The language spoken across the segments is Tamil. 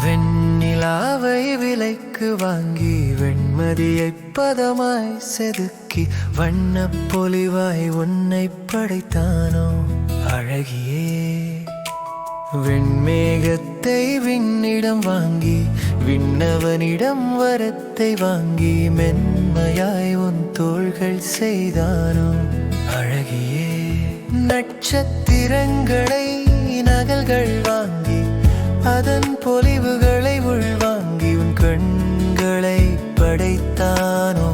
வெண்ணிலாவை விலைக்கு வாங்கி வெண்மதியை பதமாய் செதுக்கி வண்ணப் பொலிவாய் உன்னை படைத்தானோ அழகியே. வெண்மேகத்தை விண்ணிடம் வாங்கி விண்ணவனிடம் வரத்தை வாங்கி மென்மையாய் உன் தோள்கள் செய்தானோ அழகியே. நட்சத்திரங்களை நகல்கள் வாங்கி அதன் பொலிவுகளை உள்வாங்கி உன் கண்களை படைத்தானோ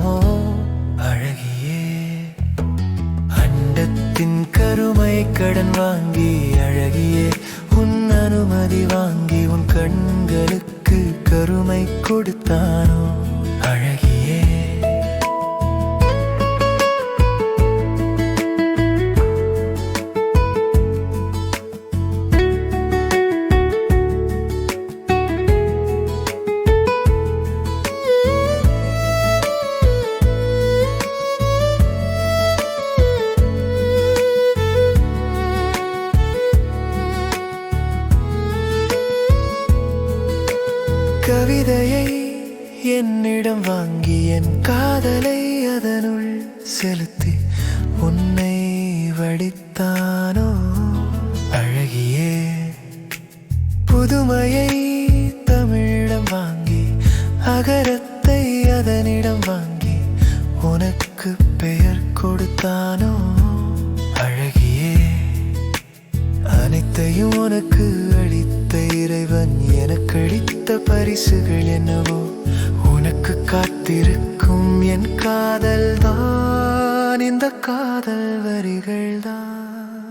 அழகியே. அண்டத்தின் கருமை கடன் வாங்கி அழகியே உன் அனுமதி வாங்கி உன் கண்களுக்கு கருமை கொடுத்தானோ அழகியே. கவிதையை என்னிடம் வாங்கி என் காதலை அதனுள் செலுத்தி உன்னை வடித்தானோ அழகியே. புதுமையை தமிழிடம் வாங்கி அகரத்தை அதனிடம் வாங்கி உனக்கு பெயர் கொடுத்தானோ அழகியே. அனைத்தையும் உனக்கு அளித்த இறைவன் எனக்கு அளித்த பரிசுகள் என்னவோ உனக்கு காத்திருக்கும் என் காதல் தான். இந்த காதல் வரிகள் தான்.